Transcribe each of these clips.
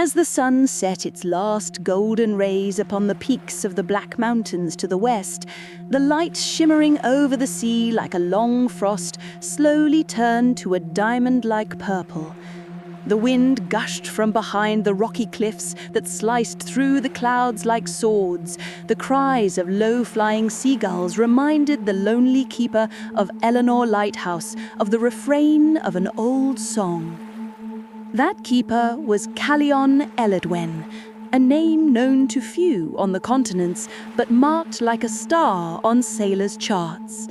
As the sun set its last golden rays upon the peaks of the Black Mountains to the west, the light shimmering over the sea like a long frost slowly turned to a diamond-like purple. The wind gushed from behind the rocky cliffs that sliced through the clouds like swords. The cries of low-flying seagulls reminded the lonely keeper of Eleanor Lighthouse of the refrain of an old song. That keeper was Caelon Eledwen, a name known to few on the continents, but marked like a star on sailors' charts.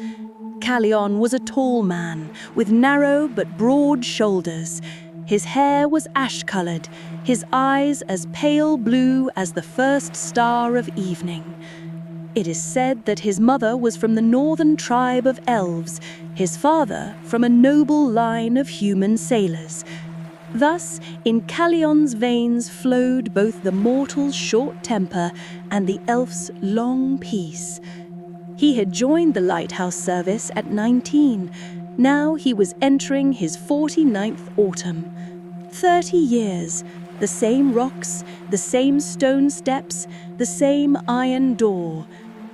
Caelon was a tall man with narrow but broad shoulders. His hair was ash-colored, his eyes as pale blue as the first star of evening. It is said that his mother was from the northern tribe of elves, his father from a noble line of human sailors. Thus, in Caelon's veins flowed both the mortal's short temper and the elf's long peace. He had joined the lighthouse service at 19. Now he was entering his 49th autumn. 30 years, the same rocks, the same stone steps, the same iron door.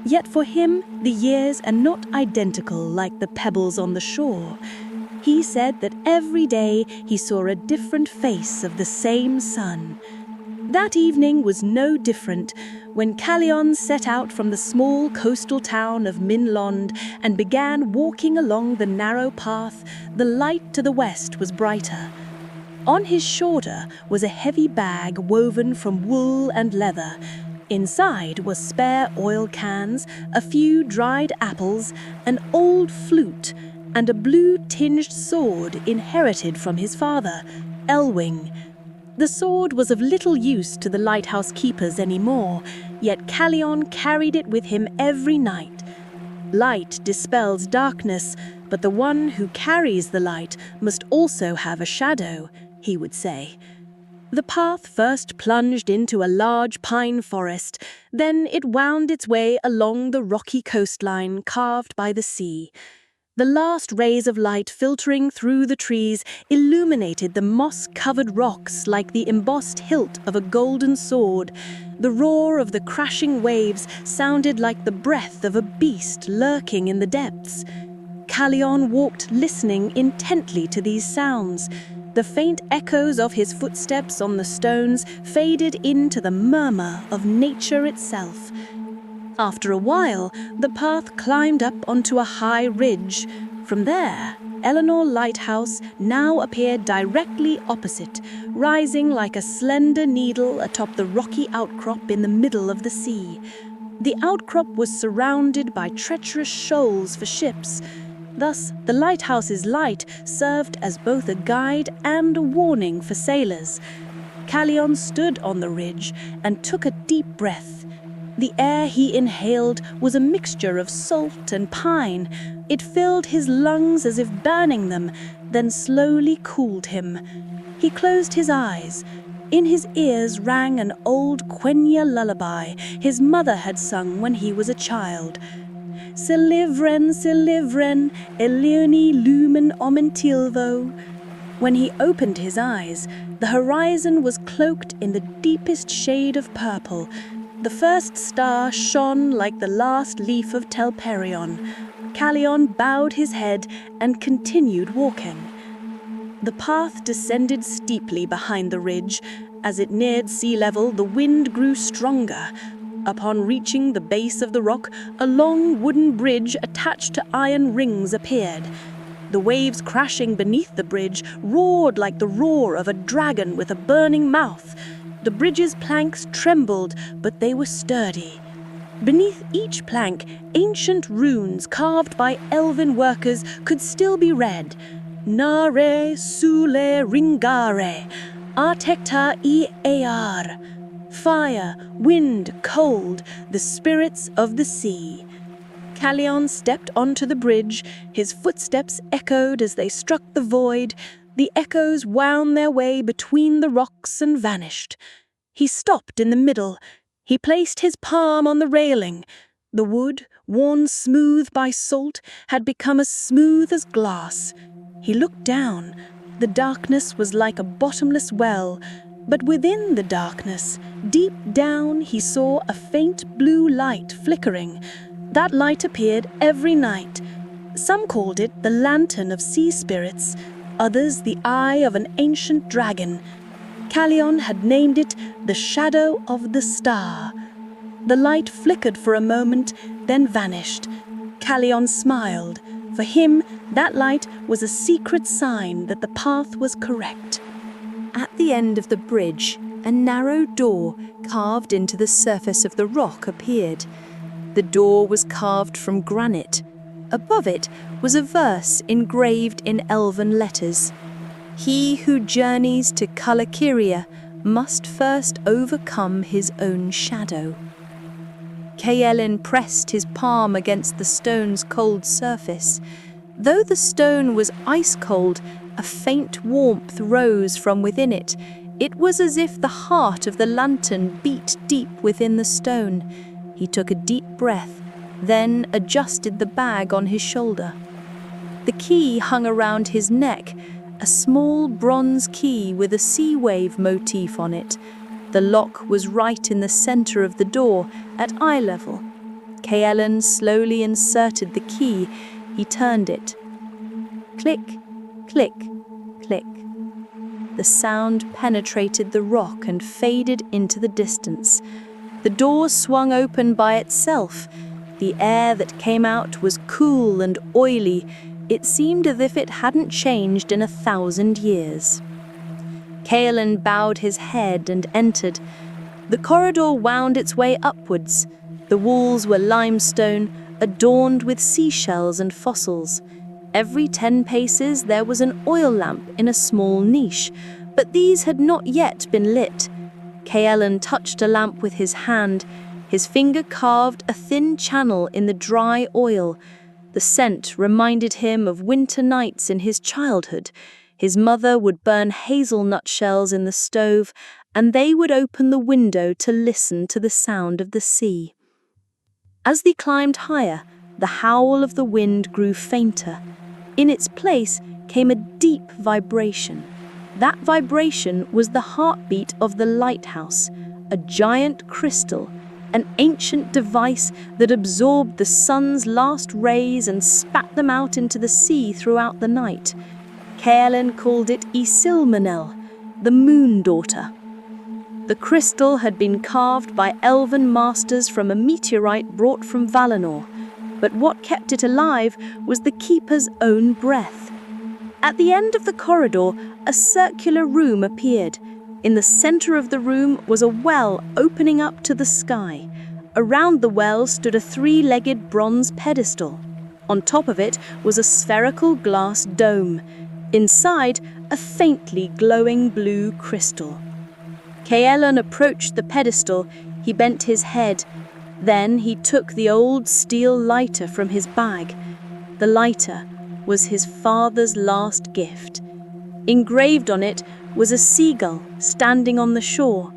Yet for him, the years are not identical like the pebbles on the shore. He said that every day he saw a different face of the same sun. That evening was no different when Caelon set out from the small coastal town of Minlond and began walking along the narrow path. The light to the west was brighter. On his shoulder was a heavy bag woven from wool and leather. Inside were spare oil cans, a few dried apples, an old flute, and a blue-tinged sword inherited from his father, Elwing. The sword was of little use to the lighthouse keepers anymore, yet Caelon carried it with him every night. Light dispels darkness, but the one who carries the light must also have a shadow, he would say. The path first plunged into a large pine forest, then it wound its way along the rocky coastline carved by the sea. The last rays of light filtering through the trees illuminated the moss-covered rocks like the embossed hilt of a golden sword. The roar of the crashing waves sounded like the breath of a beast lurking in the depths. Caelon walked listening intently to these sounds. The faint echoes of his footsteps on the stones faded into the murmur of nature itself. After a while, the path climbed up onto a high ridge. From there, Eleanor Lighthouse now appeared directly opposite, rising like a slender needle atop the rocky outcrop in the middle of the sea. The outcrop was surrounded by treacherous shoals for ships. Thus, the lighthouse's light served as both a guide and a warning for sailors. Caelon stood on the ridge and took a deep breath. The air he inhaled was a mixture of salt and pine. It filled his lungs as if burning them, then slowly cooled him. He closed his eyes. In his ears rang an old Quenya lullaby his mother had sung when he was a child. Silivren, silivren, Eleoni lumen omentilvo. When he opened his eyes, the horizon was cloaked in the deepest shade of purple. The first star shone like the last leaf of Telperion. Caelon bowed his head and continued walking. The path descended steeply behind the ridge. As it neared sea level, the wind grew stronger. Upon reaching the base of the rock, a long wooden bridge attached to iron rings appeared. The waves crashing beneath the bridge roared like the roar of a dragon with a burning mouth. The bridge's planks trembled, but they were sturdy. Beneath each plank, ancient runes carved by elven workers could still be read. Nare sule ringare, artecta I ear. Fire, wind, cold, the spirits of the sea. Caelon stepped onto the bridge. His footsteps echoed as they struck the void. The echoes wound their way between the rocks and vanished. He stopped in the middle. He placed his palm on the railing. The wood, worn smooth by salt, had become as smooth as glass. He looked down. The darkness was like a bottomless well. But within the darkness, deep down, he saw a faint blue light flickering. That light appeared every night. Some called it the lantern of sea spirits, others the eye of an ancient dragon. Caelon had named it the shadow of the star. The light flickered for a moment, then vanished. Caelon smiled. For him, that light was a secret sign that the path was correct. At the end of the bridge, a narrow door carved into the surface of the rock appeared. The door was carved from granite. Above it was a verse engraved in elven letters. He who journeys to Kalakiria must first overcome his own shadow. Caelon pressed his palm against the stone's cold surface. Though the stone was ice cold, a faint warmth rose from within it. It was as if the heart of the lantern beat deep within the stone. He took a deep breath, then adjusted the bag on his shoulder. The key hung around his neck, a small bronze key with a sea wave motif on it. The lock was right in the center of the door, at eye level. Caelon slowly inserted the key. He turned it. Click, click, click. The sound penetrated the rock and faded into the distance. The door swung open by itself. The air that came out was cool and oily. It seemed as if it hadn't changed in 1,000 years. Caelon bowed his head and entered. The corridor wound its way upwards. The walls were limestone, adorned with seashells and fossils. Every 10 paces there was an oil lamp in a small niche, but these had not yet been lit. Caelon touched a lamp with his hand. His finger carved a thin channel in the dry oil. The scent reminded him of winter nights in his childhood. His mother would burn hazelnut shells in the stove, and they would open the window to listen to the sound of the sea. As they climbed higher, the howl of the wind grew fainter. In its place came a deep vibration. That vibration was the heartbeat of the lighthouse, a giant crystal, an ancient device that absorbed the sun's last rays and spat them out into the sea throughout the night. Caelon called it Isilmanel, the moon daughter. The crystal had been carved by elven masters from a meteorite brought from Valinor, but what kept it alive was the keeper's own breath. At the end of the corridor, a circular room appeared. In the center of the room was a well opening up to the sky. Around the well stood a 3-legged bronze pedestal. On top of it was a spherical glass dome. Inside, a faintly glowing blue crystal. Caelon approached the pedestal. He bent his head. Then he took the old steel lighter from his bag. The lighter was his father's last gift. Engraved on it was a seagull standing on the shore.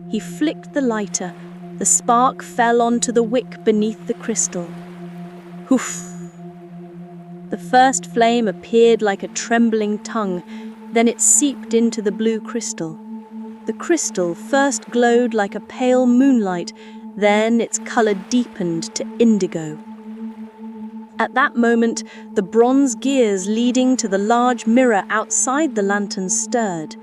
He flicked the lighter. The spark fell onto the wick beneath the crystal. Hoof! The first flame appeared like a trembling tongue, then it seeped into the blue crystal. The crystal first glowed like a pale moonlight, then its color deepened to indigo. At that moment, the bronze gears leading to the large mirror outside the lantern stirred.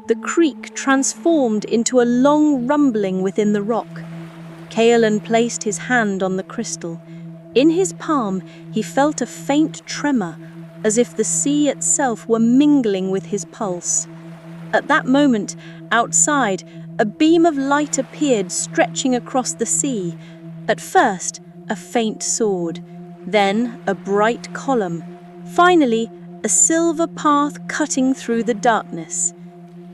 The creak transformed into a long rumbling within the rock. Caelon placed his hand on the crystal. In his palm, he felt a faint tremor, as if the sea itself were mingling with his pulse. At that moment, outside, a beam of light appeared stretching across the sea. At first, a faint sword, then a bright column, finally, a silver path cutting through the darkness.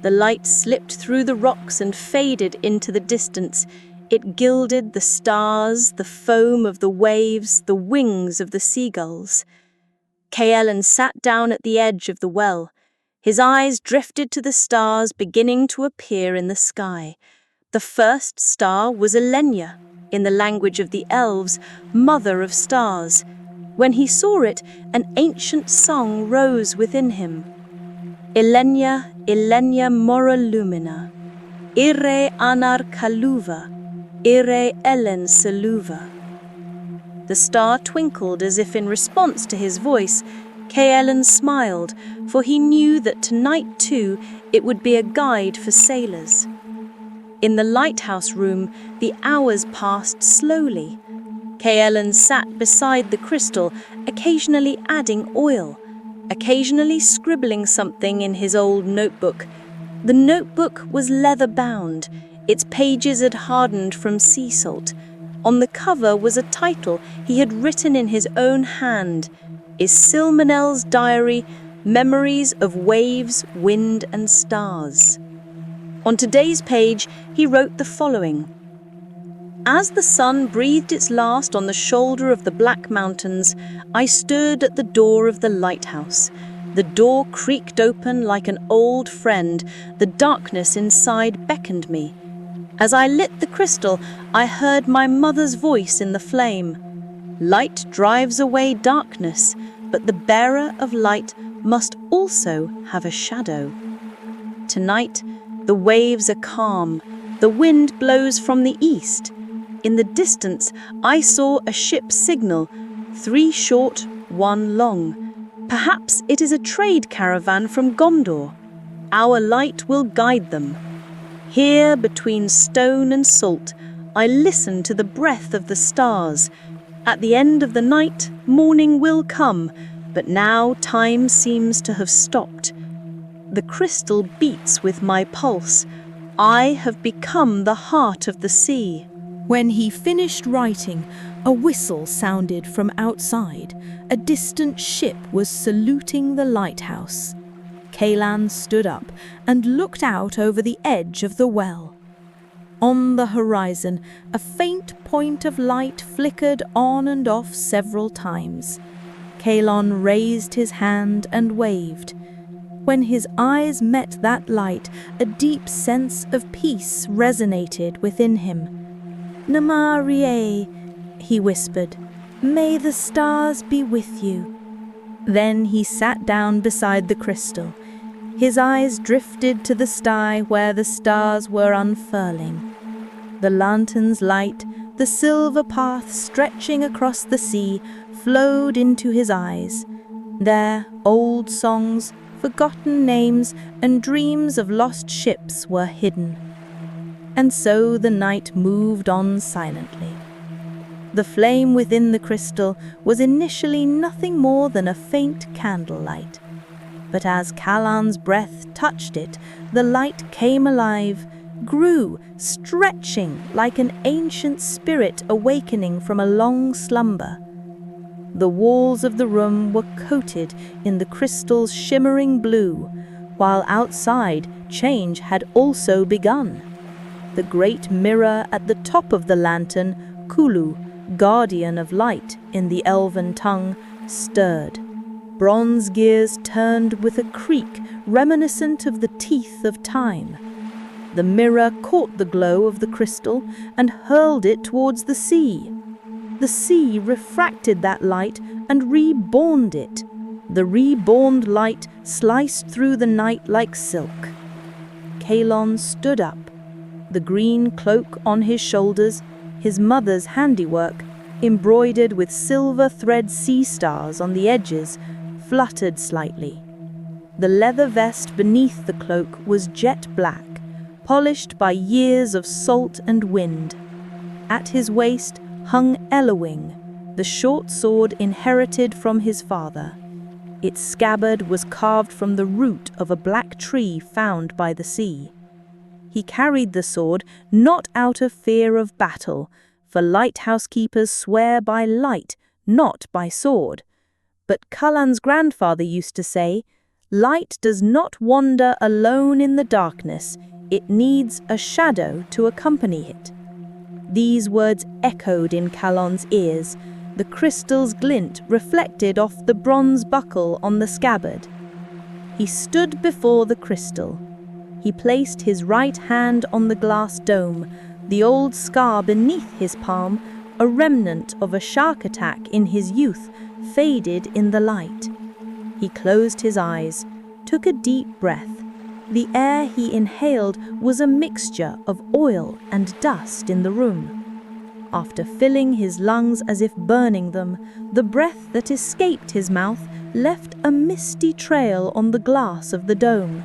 The light slipped through the rocks and faded into the distance. It gilded the stars, the foam of the waves, the wings of the seagulls. Caelon sat down at the edge of the well. His eyes drifted to the stars beginning to appear in the sky. The first star was Elenya, in the language of the elves, mother of stars. When he saw it, an ancient song rose within him. Elenya, Elenya mora lumina. Ire anar kaluva, ire ellen seluva. The star twinkled as if in response to his voice. Caelon smiled, for he knew that tonight too it would be a guide for sailors. In the lighthouse room, the hours passed slowly. Caelon sat beside the crystal, occasionally adding oil, occasionally scribbling something in his old notebook. The notebook was leather-bound. Its pages had hardened from sea salt. On the cover was a title he had written in his own hand: Isilmanel's Diary, Memories of Waves, Wind and Stars. On today's page, he wrote the following. As the sun breathed its last on the shoulder of the Black Mountains, I stood at the door of the lighthouse. The door creaked open like an old friend. The darkness inside beckoned me. As I lit the crystal, I heard my mother's voice in the flame. Light drives away darkness, but the bearer of light must also have a shadow. Tonight, the waves are calm. The wind blows from the east. In the distance, I saw a ship signal, 3 short, 1 long. Perhaps it is a trade caravan from Gondor. Our light will guide them. Here, between stone and salt, I listen to the breath of the stars. At the end of the night, morning will come, but now time seems to have stopped. The crystal beats with my pulse. I have become the heart of the sea. When he finished writing, a whistle sounded from outside. A distant ship was saluting the lighthouse. Caelon stood up and looked out over the edge of the well. On the horizon, a faint point of light flickered on and off several times. Caelon raised his hand and waved. When his eyes met that light, a deep sense of peace resonated within him. "Namarie," he whispered, "may the stars be with you." Then he sat down beside the crystal. His eyes drifted to the sky where the stars were unfurling. The lantern's light, the silver path stretching across the sea, flowed into his eyes. There, old songs, forgotten names, and dreams of lost ships were hidden. And so the night moved on silently. The flame within the crystal was initially nothing more than a faint candlelight. But as Caelon's breath touched it, the light came alive, grew, stretching like an ancient spirit awakening from a long slumber. The walls of the room were coated in the crystal's shimmering blue, while outside change had also begun. The great mirror at the top of the lantern, Kulu, guardian of light in the elven tongue, stirred. Bronze gears turned with a creak reminiscent of the teeth of time. The mirror caught the glow of the crystal and hurled it towards the sea. The sea refracted that light and reborned it. The reborned light sliced through the night like silk. Caelon stood up. The green cloak on his shoulders, his mother's handiwork, embroidered with silver thread sea stars on the edges, fluttered slightly. The leather vest beneath the cloak was jet black, polished by years of salt and wind. At his waist hung Elowing, the short sword inherited from his father. Its scabbard was carved from the root of a black tree found by the sea. He carried the sword not out of fear of battle, for lighthouse keepers swear by light, not by sword. But Caelon's grandfather used to say, "Light does not wander alone in the darkness, it needs a shadow to accompany it." These words echoed in Caelon's ears. The crystal's glint reflected off the bronze buckle on the scabbard. He stood before the crystal. He placed his right hand on the glass dome, the old scar beneath his palm, a remnant of a shark attack in his youth, faded in the light. He closed his eyes, took a deep breath. The air he inhaled was a mixture of oil and dust in the room. After filling his lungs as if burning them, the breath that escaped his mouth left a misty trail on the glass of the dome.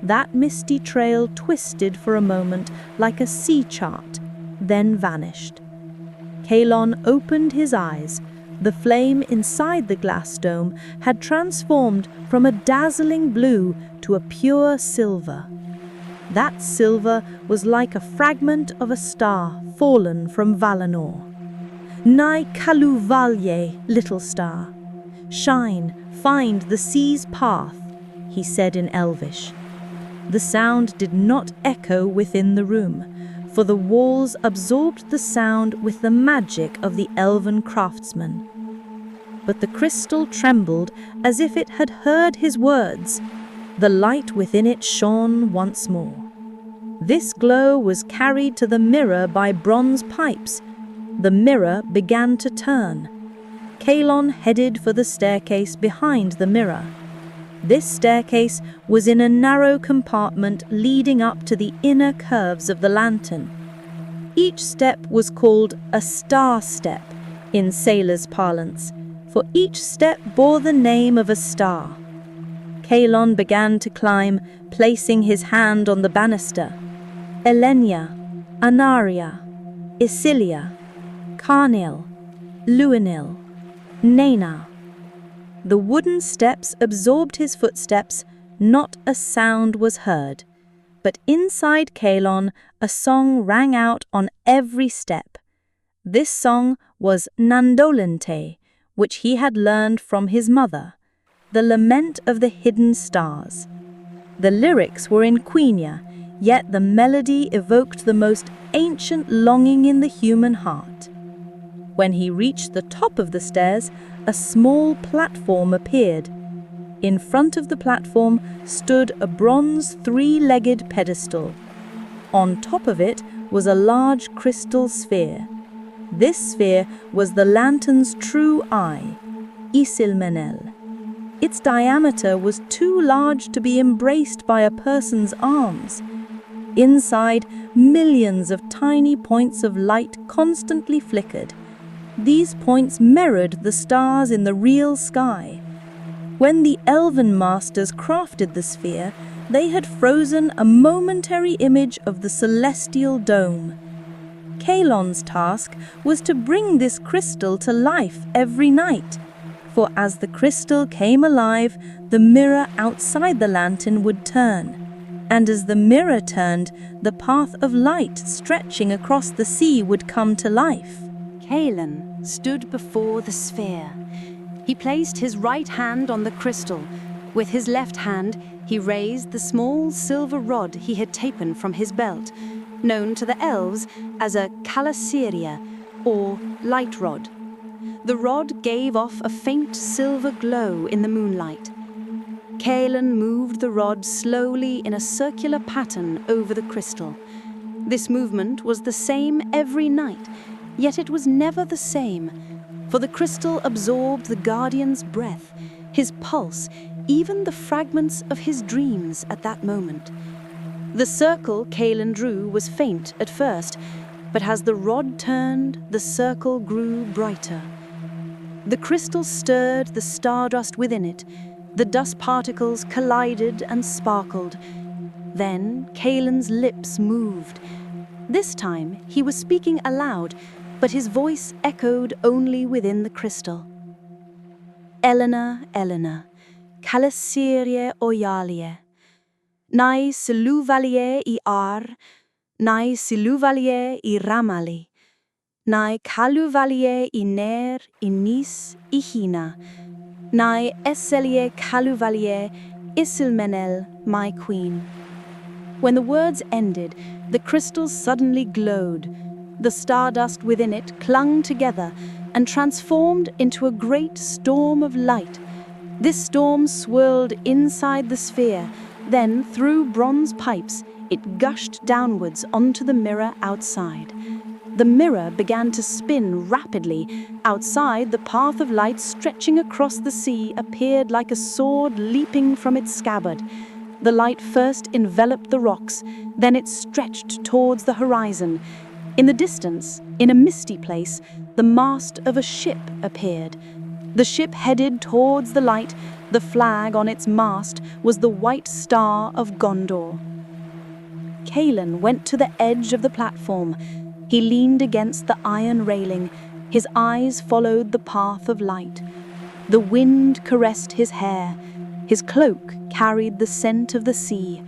That misty trail twisted for a moment like a sea chart, then vanished. Caelon opened his eyes. The flame inside the glass dome had transformed from a dazzling blue to a pure silver. That silver was like a fragment of a star fallen from Valinor. Nai Kalu Valye, little star. Shine, find the sea's path, he said in Elvish. The sound did not echo within the room, for the walls absorbed the sound with the magic of the elven craftsman. But the crystal trembled as if it had heard his words. The light within it shone once more. This glow was carried to the mirror by bronze pipes. The mirror began to turn. Caelon headed for the staircase behind the mirror. This staircase was in a narrow compartment leading up to the inner curves of the lantern. Each step was called a star step in sailors' parlance, for each step bore the name of a star. Caelon began to climb, placing his hand on the banister. Elenya, Anaria, Isilia, Carnil, Luinil, Nena. The wooden steps absorbed his footsteps, not a sound was heard. But inside Caelon, a song rang out on every step. This song was Nandolente, which he had learned from his mother, the lament of the hidden stars. The lyrics were in Quenya, yet the melody evoked the most ancient longing in the human heart. When he reached the top of the stairs, a small platform appeared. In front of the platform stood a bronze three-legged pedestal. On top of it was a large crystal sphere. This sphere was the lantern's true eye, Isilmenel. Its diameter was too large to be embraced by a person's arms. Inside, millions of tiny points of light constantly flickered. These points mirrored the stars in the real sky. When the elven masters crafted the sphere, they had frozen a momentary image of the celestial dome. Caelon's task was to bring this crystal to life every night, for as the crystal came alive, the mirror outside the lantern would turn. And as the mirror turned, the path of light stretching across the sea would come to life. Caelon stood before the sphere. He placed his right hand on the crystal. With his left hand, he raised the small silver rod he had taken from his belt, known to the elves as a calaseria, or light rod. The rod gave off a faint silver glow in the moonlight. Caelon moved the rod slowly in a circular pattern over the crystal. This movement was the same every night, yet it was never the same, for the crystal absorbed the guardian's breath, his pulse, even the fragments of his dreams at that moment. The circle Caelon drew was faint at first, but as the rod turned, the circle grew brighter. The crystal stirred the stardust within it. The dust particles collided and sparkled. Then Caelon's lips moved. This time he was speaking aloud, but his voice echoed only within the crystal. Elena, Elena, calaserie oyalie, nai siluvalier I ar, nai siluvalier I ramali, nai caluvalier I ner I nis I hina, nai esselie caluvalier Isilmenel, my queen. When the words ended, the crystal suddenly glowed. The stardust within it clung together and transformed into a great storm of light. This storm swirled inside the sphere, then through bronze pipes, it gushed downwards onto the mirror outside. The mirror began to spin rapidly. Outside, the path of light stretching across the sea appeared like a sword leaping from its scabbard. The light first enveloped the rocks, then it stretched towards the horizon. In the distance, in a misty place, the mast of a ship appeared. The ship headed towards the light. The flag on its mast was the white star of Gondor. Caelon went to the edge of the platform. He leaned against the iron railing. His eyes followed the path of light. The wind caressed his hair. His cloak carried the scent of the sea.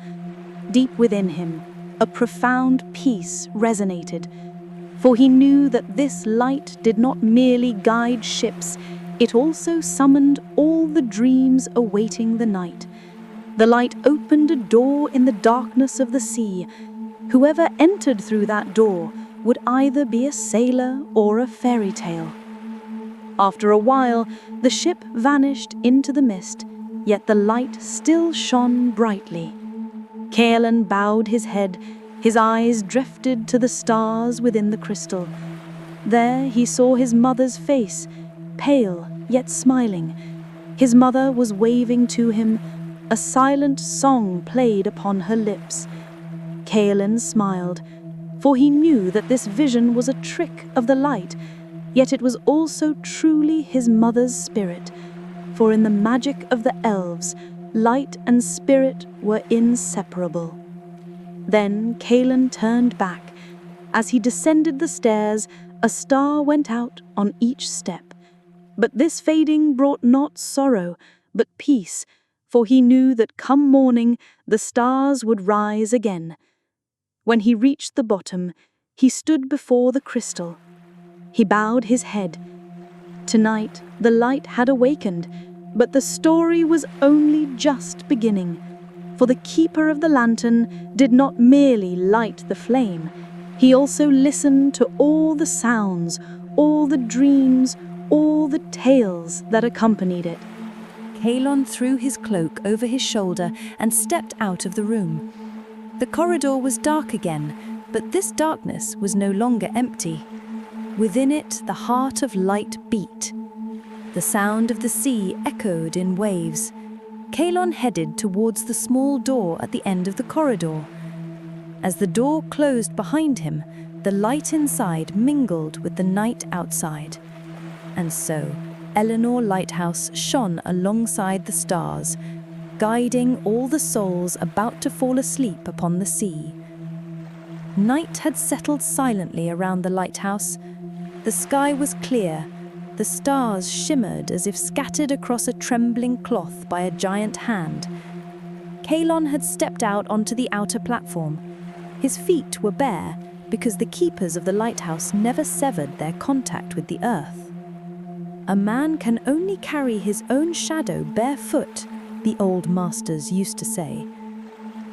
Deep within him, a profound peace resonated, for he knew that this light did not merely guide ships, it also summoned all the dreams awaiting the night. The light opened a door in the darkness of the sea. Whoever entered through that door would either be a sailor or a fairy tale. After a while, the ship vanished into the mist, yet the light still shone brightly. Caelon bowed his head. His eyes drifted to the stars within the crystal. There he saw his mother's face, pale yet smiling. His mother was waving to him. A silent song played upon her lips. Caelon smiled, for he knew that this vision was a trick of the light, yet it was also truly his mother's spirit, for in the magic of the elves, light and spirit were inseparable. Then Caelon turned back. As he descended the stairs, a star went out on each step. But this fading brought not sorrow, but peace, for he knew that come morning the stars would rise again. When he reached the bottom, he stood before the crystal. He bowed his head. Tonight the light had awakened, but the story was only just beginning. For the keeper of the lantern did not merely light the flame, he also listened to all the sounds, all the dreams, all the tales that accompanied it. Caelon threw his cloak over his shoulder and stepped out of the room. The corridor was dark again, but this darkness was no longer empty. Within it, the heart of light beat. The sound of the sea echoed in waves. Caelon headed towards the small door at the end of the corridor. As the door closed behind him, the light inside mingled with the night outside. And so, Eleanor Lighthouse shone alongside the stars, guiding all the souls about to fall asleep upon the sea. Night had settled silently around the lighthouse. The sky was clear. The stars shimmered as if scattered across a trembling cloth by a giant hand. Caelon had stepped out onto the outer platform. His feet were bare because the keepers of the lighthouse never severed their contact with the earth. A man can only carry his own shadow barefoot, the old masters used to say.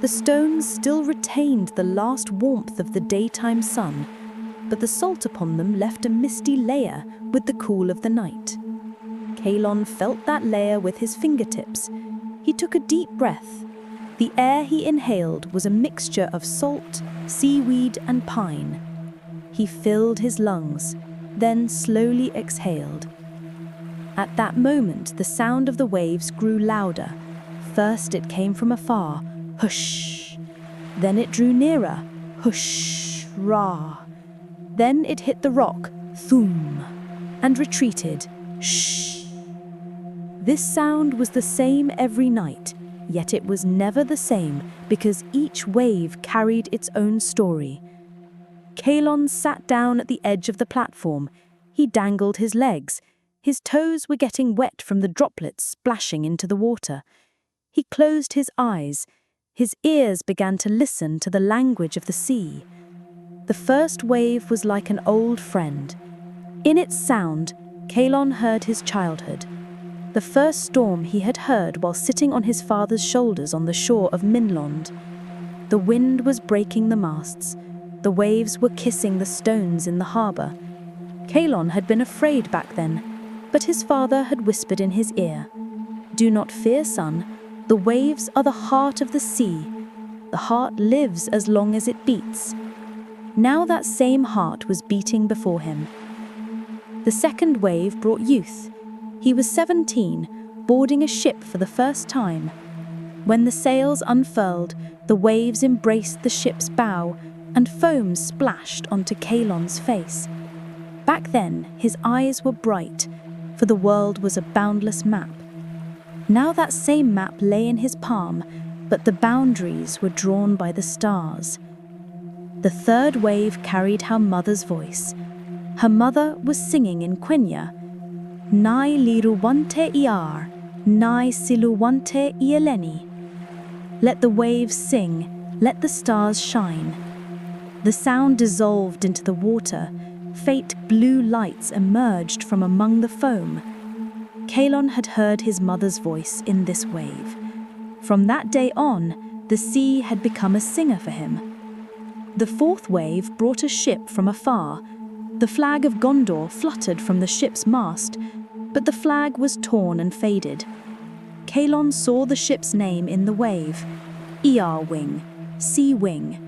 The stones still retained the last warmth of the daytime sun, but the salt upon them left a misty layer with the cool of the night. Caelon felt that layer with his fingertips. He took a deep breath. The air he inhaled was a mixture of salt, seaweed, and pine. He filled his lungs, then slowly exhaled. At that moment, the sound of the waves grew louder. First it came from afar, hush. Then it drew nearer, hush, rah. Then it hit the rock, thum, and retreated, shh. This sound was the same every night, yet it was never the same because each wave carried its own story. Caelon sat down at the edge of the platform. He dangled his legs. His toes were getting wet from the droplets splashing into the water. He closed his eyes. His ears began to listen to the language of the sea. The first wave was like an old friend. In its sound, Caelon heard his childhood. The first storm he had heard while sitting on his father's shoulders on the shore of Minlond. The wind was breaking the masts. The waves were kissing the stones in the harbour. Caelon had been afraid back then, but his father had whispered in his ear, "Do not fear, son. The waves are the heart of the sea. The heart lives as long as it beats." Now that same heart was beating before him. The second wave brought youth. He was 17, boarding a ship for the first time. When the sails unfurled, the waves embraced the ship's bow, and foam splashed onto Caelon's face. Back then, his eyes were bright, for the world was a boundless map. Now that same map lay in his palm, but the boundaries were drawn by the stars. The third wave carried her mother's voice. Her mother was singing in Quenya, Nai liruwante iar, nai siluwante ieleni. Let the waves sing, let the stars shine. The sound dissolved into the water. Faint blue lights emerged from among the foam. Caelon had heard his mother's voice in this wave. From that day on, the sea had become a singer for him. The fourth wave brought a ship from afar. The flag of Gondor fluttered from the ship's mast, but the flag was torn and faded. Caelon saw the ship's name in the wave, Earwing, Sea Wing.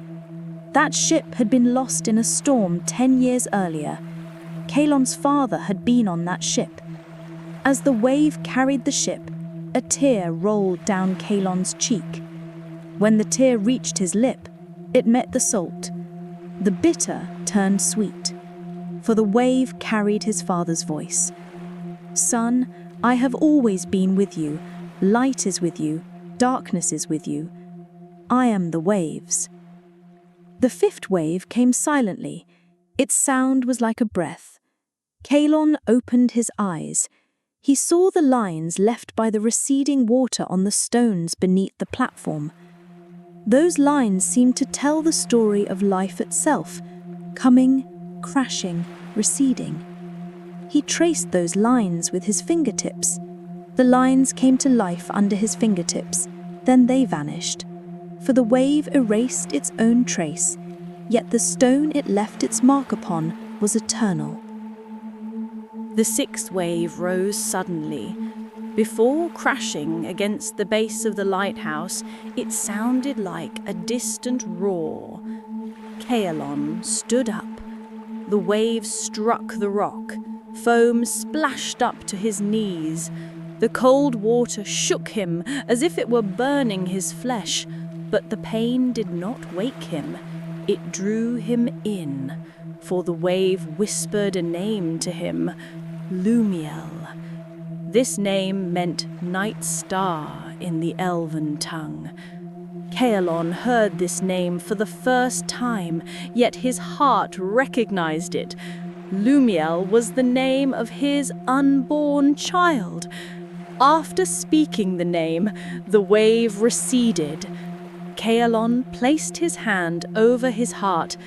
That ship had been lost in a storm 10 years earlier. Caelon's father had been on that ship. As the wave carried the ship, a tear rolled down Caelon's cheek. When the tear reached his lip, it met the salt. The bitter turned sweet, for the wave carried his father's voice. Son, I have always been with you. Light is with you. Darkness is with you. I am the waves. The fifth wave came silently. Its sound was like a breath. Caelon opened his eyes. He saw the lines left by the receding water on the stones beneath the platform. Those lines seemed to tell the story of life itself, coming, crashing, receding. He traced those lines with his fingertips. The lines came to life under his fingertips, then they vanished. For the wave erased its own trace, yet the stone it left its mark upon was eternal. The sixth wave rose suddenly. Before crashing against the base of the lighthouse, it sounded like a distant roar. Caelon stood up. The wave struck the rock. Foam splashed up to his knees. The cold water shook him as if it were burning his flesh. But the pain did not wake him. It drew him in, for the wave whispered a name to him, Lumiel. This name meant night star in the elven tongue. Caelon heard this name for the first time, yet his heart recognized it. Lumiel was the name of his unborn child. After speaking the name, the wave receded. Caelon placed his hand over his heart.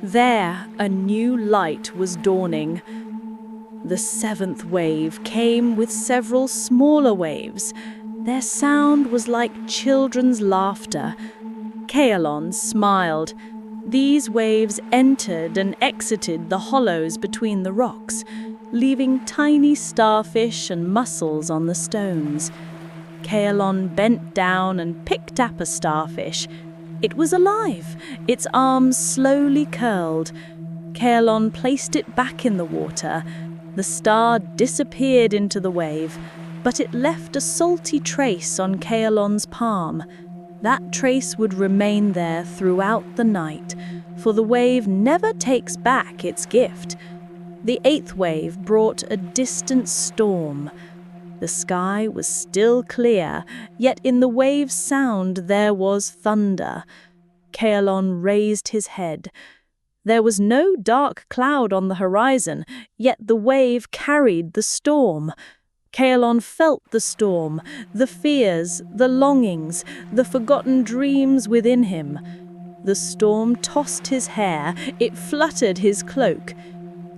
There, a new light was dawning. The seventh wave came with several smaller waves. Their sound was like children's laughter. Caelon smiled. These waves entered and exited the hollows between the rocks, leaving tiny starfish and mussels on the stones. Caelon bent down and picked up a starfish. It was alive. Its arms slowly curled. Caelon placed it back in the water. The star disappeared into the wave, but it left a salty trace on Caelon's palm. That trace would remain there throughout the night, for the wave never takes back its gift. The eighth wave brought a distant storm. The sky was still clear, yet in the wave's sound there was thunder. Caelon raised his head. There was no dark cloud on the horizon, yet the wave carried the storm. Caelon felt the storm, the fears, the longings, the forgotten dreams within him. The storm tossed his hair, it fluttered his cloak.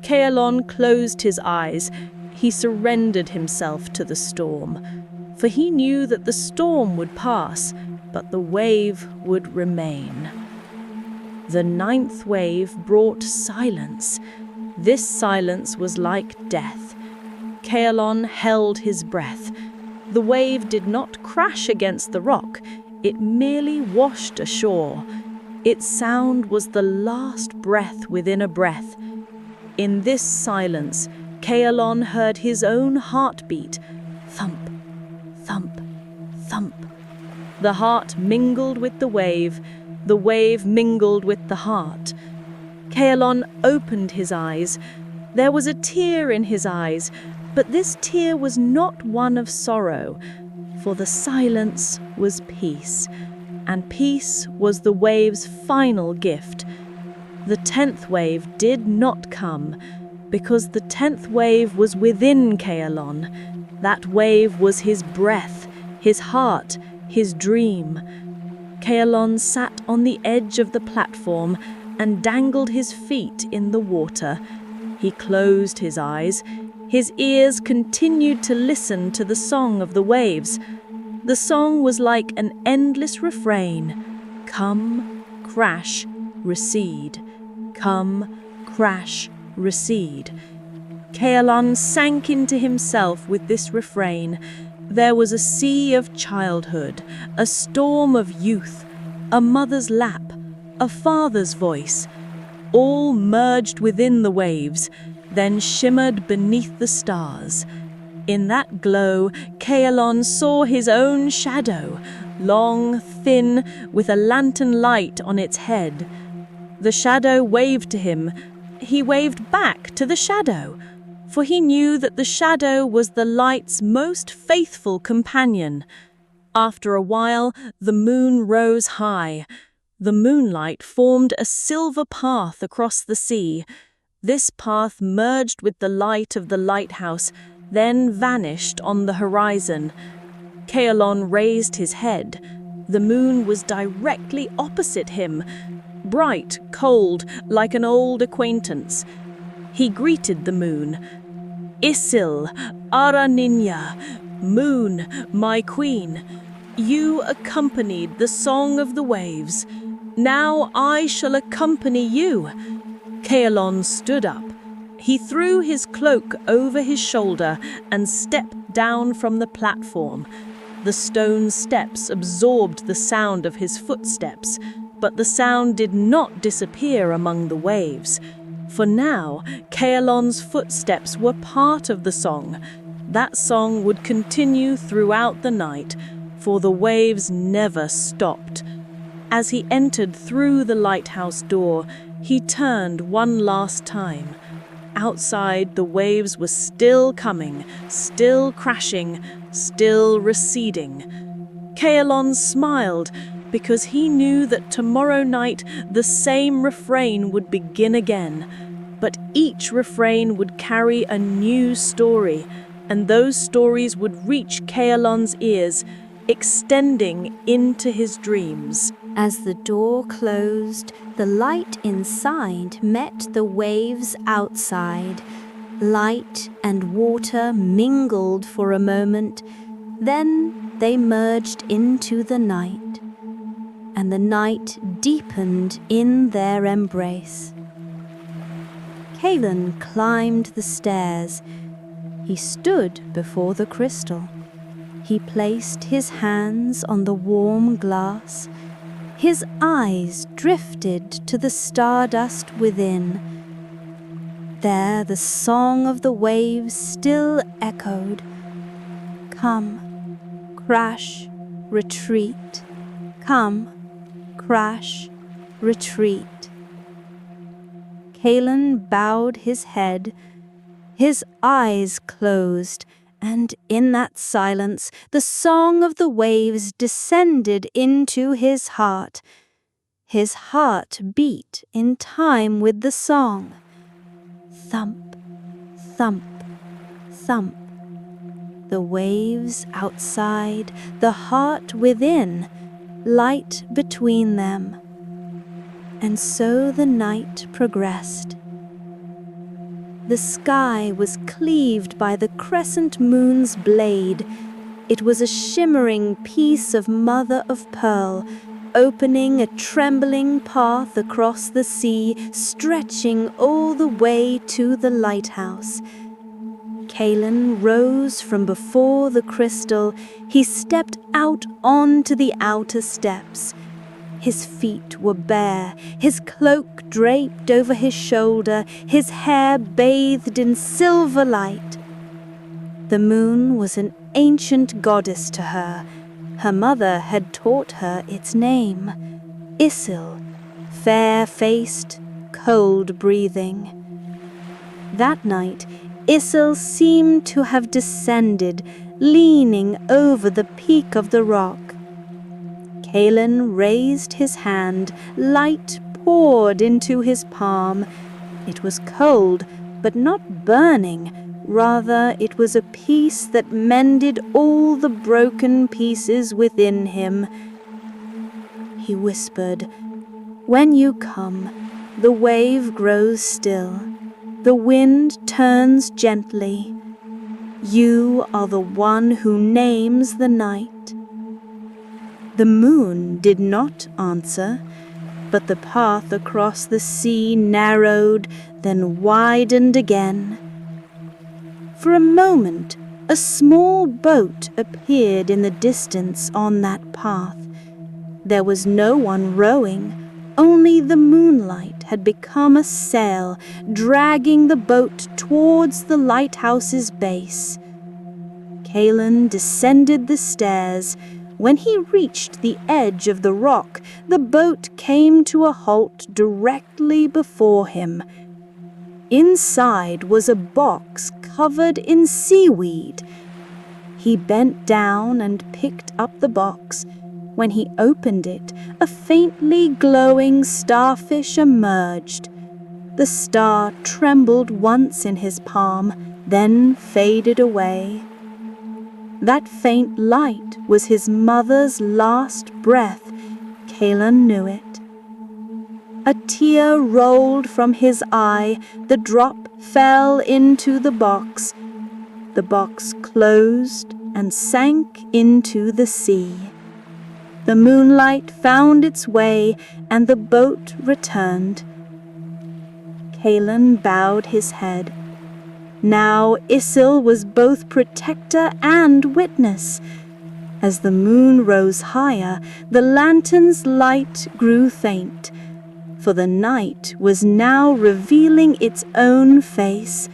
Caelon closed his eyes. He surrendered himself to the storm, for he knew that the storm would pass, but the wave would remain. The ninth wave brought silence. This silence was like death. Caelon held his breath. The wave did not crash against the rock, it merely washed ashore. Its sound was the last breath within a breath. In this silence, Caelon heard his own heartbeat, thump, thump, thump. The heart mingled with the wave mingled with the heart. Caelon opened his eyes. There was a tear in his eyes, but this tear was not one of sorrow, for the silence was peace, and peace was the wave's final gift. The 10th wave did not come, because the 10th wave was within Caelon. That wave was his breath, his heart, his dream. Caelon sat on the edge of the platform and dangled his feet in the water. He closed his eyes. His ears continued to listen to the song of the waves. The song was like an endless refrain. Come, crash, recede. Come, crash, recede. Caelon sank into himself with this refrain. There was a sea of childhood, a storm of youth, a mother's lap, a father's voice, all merged within the waves, then shimmered beneath the stars. In that glow, Caelon saw his own shadow, long, thin, with a lantern light on its head. The shadow waved to him. He waved back to the shadow, for he knew that the shadow was the light's most faithful companion. After a while, the moon rose high. The moonlight formed a silver path across the sea. This path merged with the light of the lighthouse, then vanished on the horizon. Caelon raised his head. The moon was directly opposite him, bright, cold, like an old acquaintance. He greeted the moon. Isil, Ara Niña, moon, my queen, you accompanied the song of the waves. Now I shall accompany you. Caelon stood up. He threw his cloak over his shoulder and stepped down from the platform. The stone steps absorbed the sound of his footsteps, but the sound did not disappear among the waves. For now, Caelon's footsteps were part of the song. That song would continue throughout the night, for the waves never stopped. As he entered through the lighthouse door, he turned one last time. Outside, the waves were still coming, still crashing, still receding. Caelon smiled, because he knew that tomorrow night the same refrain would begin again. But each refrain would carry a new story, and those stories would reach Caelon's ears, extending into his dreams. As the door closed, the light inside met the waves outside. Light and water mingled for a moment, then they merged into the night, and the night deepened in their embrace. Caelon climbed the stairs. He stood before the crystal. He placed his hands on the warm glass. His eyes drifted to the stardust within. There the song of the waves still echoed. Come, crash, retreat. Come, crash, retreat. Caelon bowed his head. His eyes closed, and in that silence the song of the waves descended into his heart. His heart beat in time with the song. Thump, thump, thump. The waves outside, the heart within, light between them. And so the night progressed. The sky was cleaved by the crescent moon's blade. It was a shimmering piece of mother of pearl, opening a trembling path across the sea, stretching all the way to the lighthouse. Caelon rose from before the crystal. He stepped out onto the outer steps. His feet were bare, his cloak draped over his shoulder, his hair bathed in silver light. The moon was an ancient goddess to her. Her mother had taught her its name, Isil, fair-faced, cold-breathing. That night, Isil seemed to have descended, leaning over the peak of the rock. Caelon raised his hand, light poured into his palm. It was cold, but not burning. Rather, it was a peace that mended all the broken pieces within him. He whispered, "When you come, the wave grows still. The wind turns gently. You are the one who names the night." The moon did not answer, but the path across the sea narrowed, then widened again. For a moment, a small boat appeared in the distance on that path. There was no one rowing, only the moonlight had become a sail, dragging the boat towards the lighthouse's base. Caelon descended the stairs. When he reached the edge of the rock, the boat came to a halt directly before him. Inside was a box covered in seaweed. He bent down and picked up the box. When he opened it, a faintly glowing starfish emerged. The star trembled once in his palm, then faded away. That faint light was his mother's last breath. Caelon knew it. A tear rolled from his eye. The drop fell into the box. The box closed and sank into the sea. The moonlight found its way, and the boat returned. Caelon bowed his head. Now Isil was both protector and witness. As the moon rose higher, the lantern's light grew faint, for the night was now revealing its own face.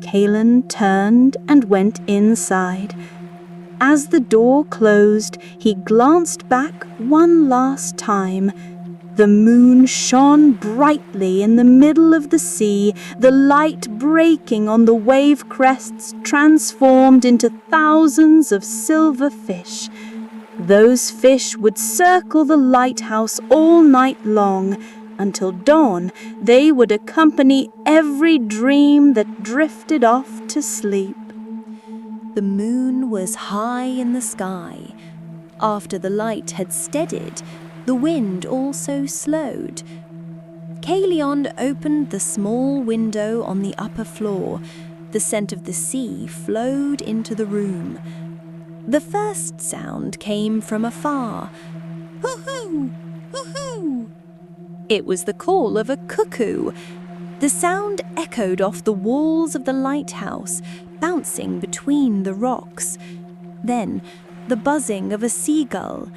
Caelon turned and went inside. As the door closed, he glanced back one last time. The moon shone brightly in the middle of the sea. The light breaking on the wave crests transformed into thousands of silver fish. Those fish would circle the lighthouse all night long. Until dawn, they would accompany every dream that drifted off to sleep. The moon was high in the sky. After the light had steadied, the wind also slowed. Caelon opened the small window on the upper floor. The scent of the sea flowed into the room. The first sound came from afar. Hoo-hoo! Hoo-hoo! It was the call of a cuckoo. The sound echoed off the walls of the lighthouse, bouncing between the rocks. Then the buzzing of a seagull.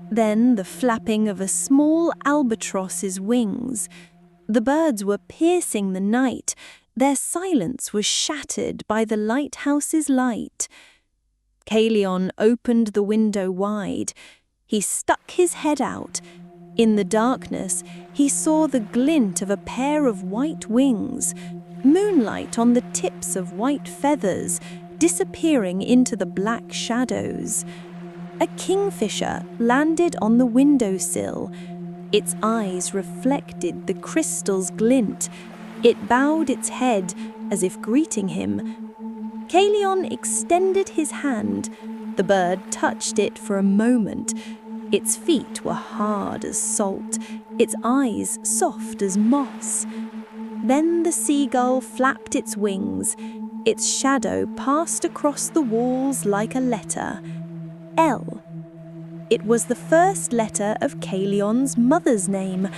Then the flapping of a small albatross's wings. The birds were piercing the night. Their silence was shattered by the lighthouse's light. Caelon opened the window wide. He stuck his head out. In the darkness, he saw the glint of a pair of white wings, moonlight on the tips of white feathers, disappearing into the black shadows. A kingfisher landed on the windowsill. Its eyes reflected the crystal's glint. It bowed its head as if greeting him. Caelon extended his hand. The bird touched it for a moment. Its feet were hard as salt, its eyes soft as moss. Then the seagull flapped its wings. Its shadow passed across the walls like a letter. L. It was the first letter of Caelon's mother's name.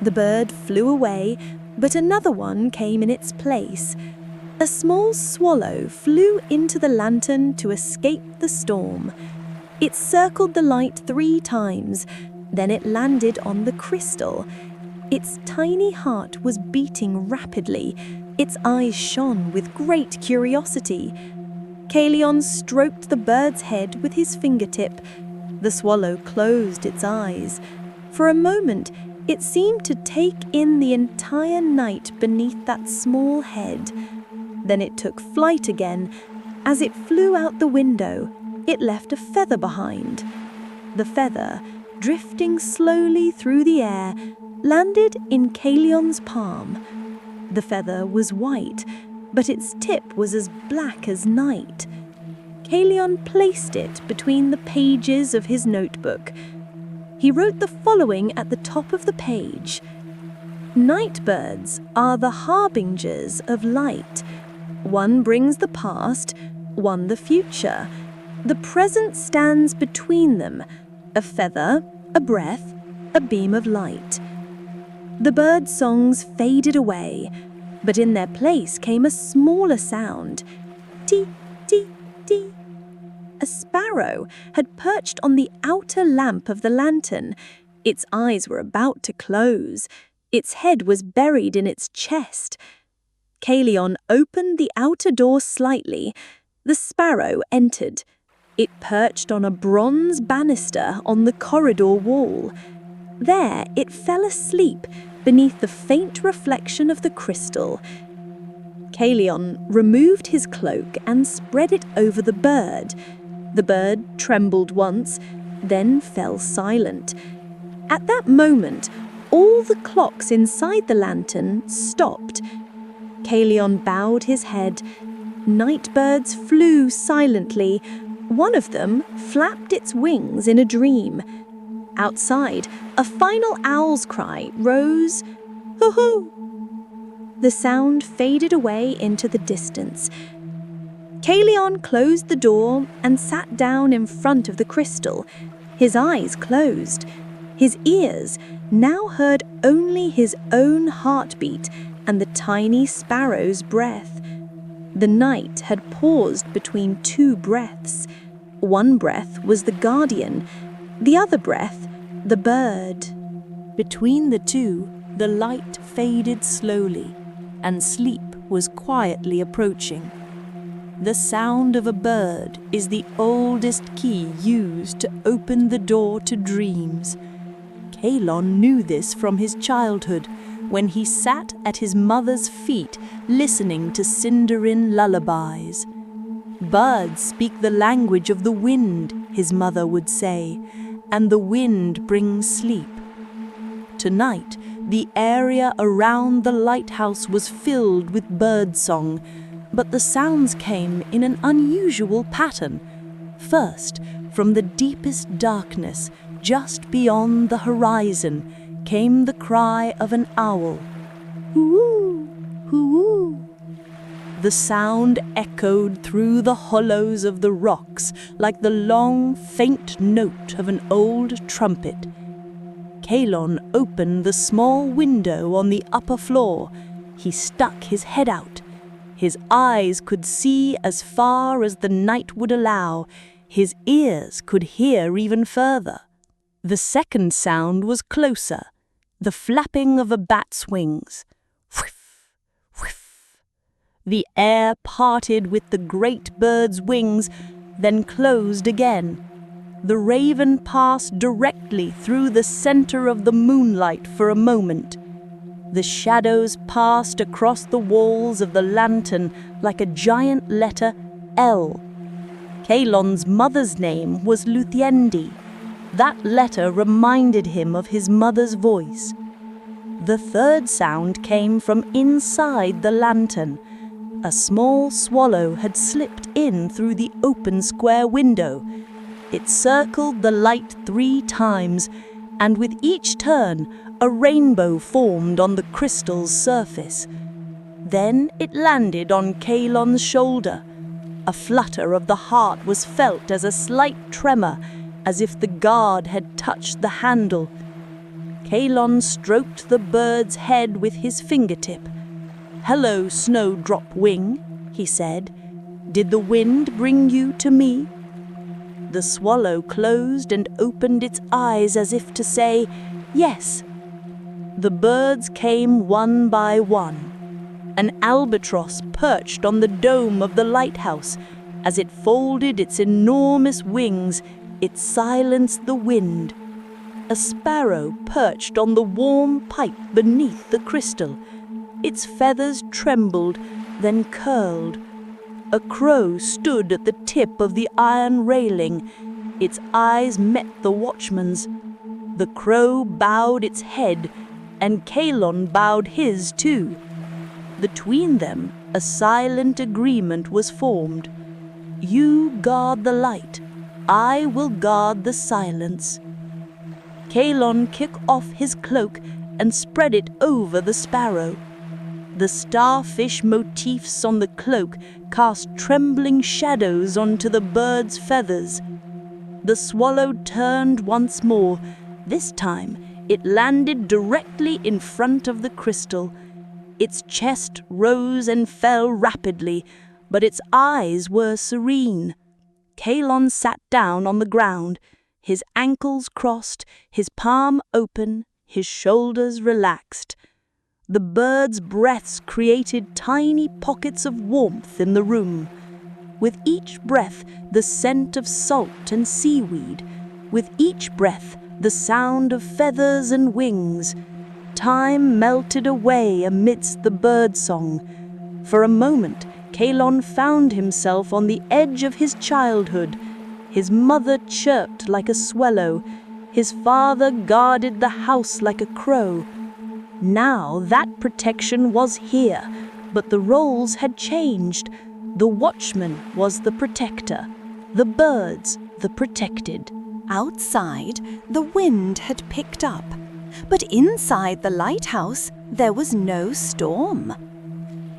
The bird flew away, but another one came in its place. A small swallow flew into the lantern to escape the storm. It circled the light 3 times, then it landed on the crystal. Its tiny heart was beating rapidly. Its eyes shone with great curiosity. Caelon stroked the bird's head with his fingertip. The swallow closed its eyes. For a moment, it seemed to take in the entire night beneath that small head. Then it took flight again. As it flew out the window, it left a feather behind. The feather, drifting slowly through the air, landed in Caelon's palm. The feather was white, but its tip was as black as night. Caelon placed it between the pages of his notebook. He wrote the following at the top of the page: "Nightbirds are the harbingers of light. One brings the past, one the future. The present stands between them, a feather, a breath, a beam of light." The bird songs faded away, but in their place came a smaller sound. Tee, tee, tee. A sparrow had perched on the outer lamp of the lantern. Its eyes were about to close. Its head was buried in its chest. Caelon opened the outer door slightly. The sparrow entered. It perched on a bronze banister on the corridor wall. There it fell asleep beneath the faint reflection of the crystal. Caelon removed his cloak and spread it over the bird. The bird trembled once, then fell silent. At that moment, all the clocks inside the lantern stopped. Caelon bowed his head. Nightbirds flew silently. One of them flapped its wings in a dream. Outside, a final owl's cry rose, "Hoo-hoo!" The sound faded away into the distance. Caelon closed the door and sat down in front of the crystal. His eyes closed. His ears now heard only his own heartbeat and the tiny sparrow's breath. The night had paused between two breaths. One breath was the guardian, the other breath, the bird. Between the two, the light faded slowly, and sleep was quietly approaching. The sound of a bird is the oldest key used to open the door to dreams. Caelon knew this from his childhood, when he sat at his mother's feet listening to Cinderin lullabies. "Birds speak the language of the wind," his mother would say, "and the wind brings sleep." Tonight, the area around the lighthouse was filled with birdsong, but the sounds came in an unusual pattern. First, from the deepest darkness, just beyond the horizon, came the cry of an owl. "Hoo-oo, hoo-oo." The sound echoed through the hollows of the rocks like the long, faint note of an old trumpet. Caelon opened the small window on the upper floor. He stuck his head out. His eyes could see as far as the night would allow. His ears could hear even further. The second sound was closer, the flapping of a bat's wings. Whiff, whiff. The air parted with the great bird's wings, then closed again. The raven passed directly through the center of the moonlight for a moment. The shadows passed across the walls of the lantern like a giant letter L. Caelon's mother's name was Luthiendi. That letter reminded him of his mother's voice. The third sound came from inside the lantern. A small swallow had slipped in through the open square window. It circled the light 3 times, and with each turn, a rainbow formed on the crystal's surface. Then it landed on Caelon's shoulder. A flutter of the heart was felt as a slight tremor, as if the guard had touched the handle. Caelon stroked the bird's head with his fingertip. "Hello, Snowdrop Wing," he said. "Did the wind bring you to me?" The swallow closed and opened its eyes as if to say, "Yes." The birds came one by one. An albatross perched on the dome of the lighthouse. As it folded its enormous wings, it silenced the wind. A sparrow perched on the warm pipe beneath the crystal. Its feathers trembled, then curled. A crow stood at the tip of the iron railing. Its eyes met the watchman's. The crow bowed its head, and Caelon bowed his too. Between them, a silent agreement was formed. You guard the light, I will guard the silence. Caelon kicked off his cloak and spread it over the sparrow. The starfish motifs on the cloak cast trembling shadows onto the bird's feathers. The swallow turned once more. This time, it landed directly in front of the crystal. Its chest rose and fell rapidly, but its eyes were serene. Caelon sat down on the ground, his ankles crossed, his palm open, his shoulders relaxed. The bird's breaths created tiny pockets of warmth in the room. With each breath, the scent of salt and seaweed. With each breath, the sound of feathers and wings. Time melted away amidst the birdsong. For a moment, Caelon found himself on the edge of his childhood. His mother chirped like a swallow. His father guarded the house like a crow. Now that protection was here, but the roles had changed. The watchman was the protector, the birds the protected. Outside, the wind had picked up, but inside the lighthouse there was no storm.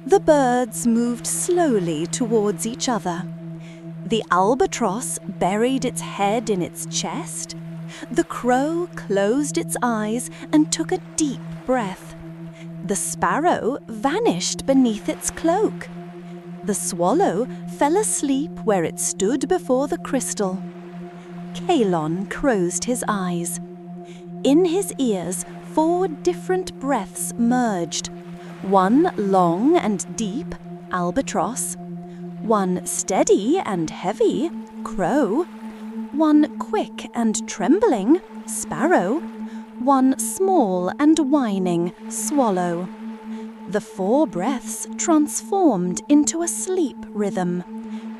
The birds moved slowly towards each other. The albatross buried its head in its chest. The crow closed its eyes and took a deep breath. The sparrow vanished beneath its cloak. The swallow fell asleep where it stood before the crystal. Caelon closed his eyes. In his ears, 4 different breaths merged. One long and deep, albatross. One steady and heavy, crow. One quick and trembling, sparrow. One small and whining, swallow. The 4 breaths transformed into a sleep rhythm.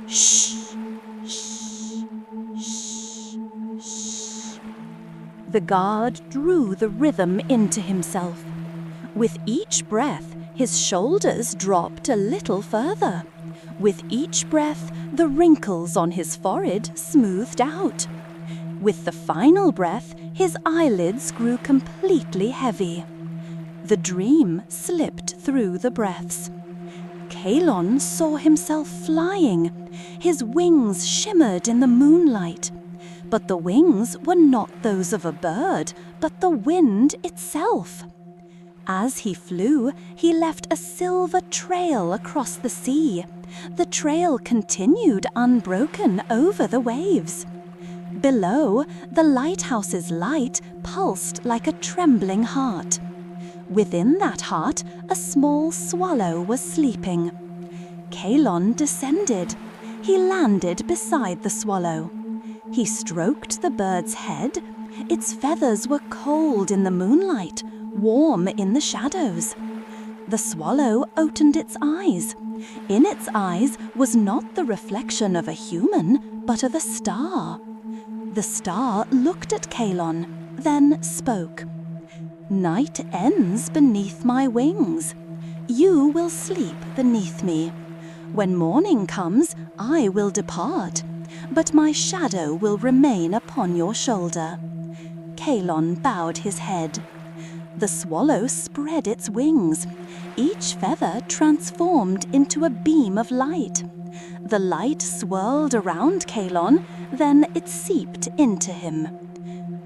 Shh, shh, shh, shh. The guard drew the rhythm into himself. With each breath, his shoulders dropped a little further. With each breath, the wrinkles on his forehead smoothed out. With the final breath, his eyelids grew completely heavy. The dream slipped through the breaths. Caelon saw himself flying. His wings shimmered in the moonlight. But the wings were not those of a bird, but the wind itself. As he flew, he left a silver trail across the sea. The trail continued unbroken over the waves. Below, the lighthouse's light pulsed like a trembling heart. Within that heart, a small swallow was sleeping. Caelon descended. He landed beside the swallow. He stroked the bird's head. Its feathers were cold in the moonlight, warm in the shadows. The swallow opened its eyes. In its eyes was not the reflection of a human, but of a star. The star looked at Caelon, then spoke. Night ends beneath my wings. You will sleep beneath me. When morning comes, I will depart, but my shadow will remain upon your shoulder. Caelon bowed his head. The swallow spread its wings. Each feather transformed into a beam of light. The light swirled around Caelon, then it seeped into him.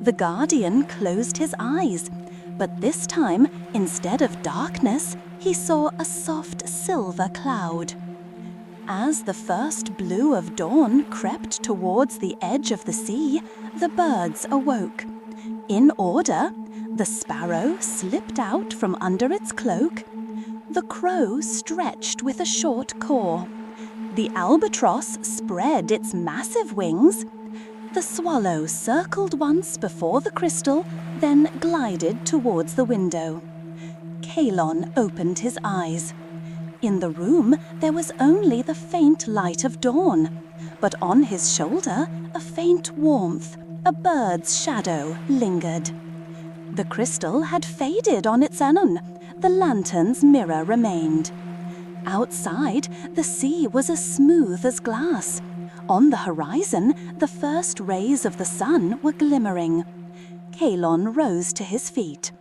The guardian closed his eyes, but this time, instead of darkness, he saw a soft silver cloud. As the first blue of dawn crept towards the edge of the sea, the birds awoke. In order, the sparrow slipped out from under its cloak. The crow stretched with a short caw. The albatross spread its massive wings. The swallow circled once before the crystal, then glided towards the window. Caelon opened his eyes. In the room, there was only the faint light of dawn, but on his shoulder, a faint warmth, a bird's shadow, lingered. The crystal had faded on its own. The lantern's mirror remained. Outside, the sea was as smooth as glass. On the horizon, the first rays of the sun were glimmering. Caelon rose to his feet.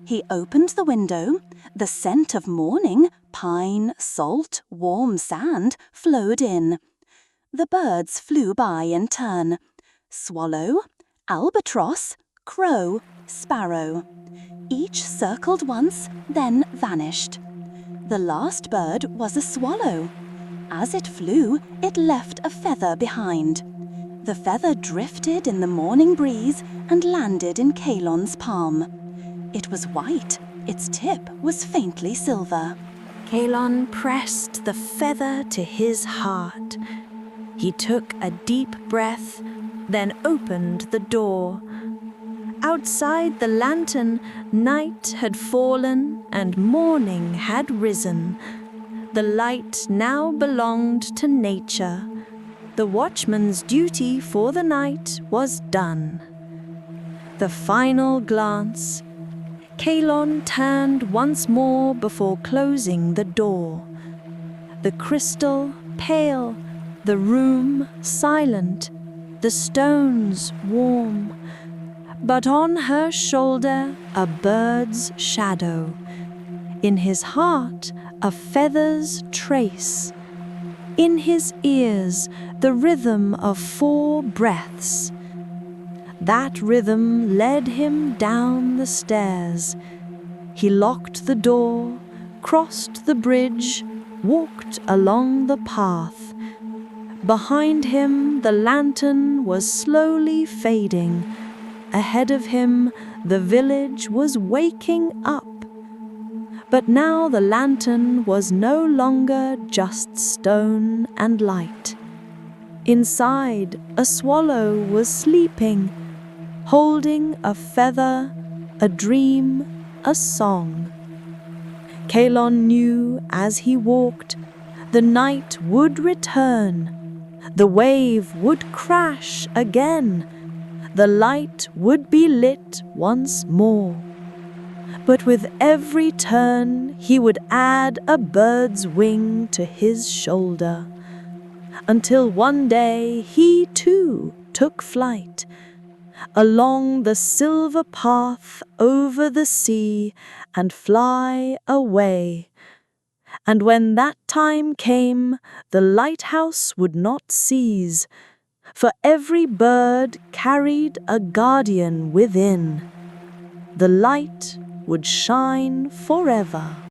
He opened the window. The scent of morning, pine, salt, warm sand, flowed in. The birds flew by in turn. Swallow, albatross, crow, sparrow. Each circled once, then vanished. The last bird was a swallow. As it flew, it left a feather behind. The feather drifted in the morning breeze and landed in Caelon's palm. It was white. Its tip was faintly silver. Caelon pressed the feather to his heart. He took a deep breath, then opened the door. Outside the lantern, night had fallen and morning had risen. The light now belonged to nature. The watchman's duty for the night was done. The final glance. Caelon turned once more before closing the door. The crystal pale, the room silent, the stones warm. But on her shoulder a bird's shadow. In his heart a feather's trace. In his ears the rhythm of 4 breaths. That rhythm led him down the stairs. He locked the door, crossed the bridge, walked along the path. Behind him the lantern was slowly fading. Ahead of him the village was waking up. But now the lantern was no longer just stone and light. Inside, a swallow was sleeping, holding a feather, a dream, a song. Caelon knew as he walked, the night would return. The wave would crash again. The light would be lit once more. But with every turn, he would add a bird's wing to his shoulder, until one day he too took flight, along the silver path over the sea and fly away. And when that time came, the lighthouse would not cease, for every bird carried a guardian within. The light would shine forever.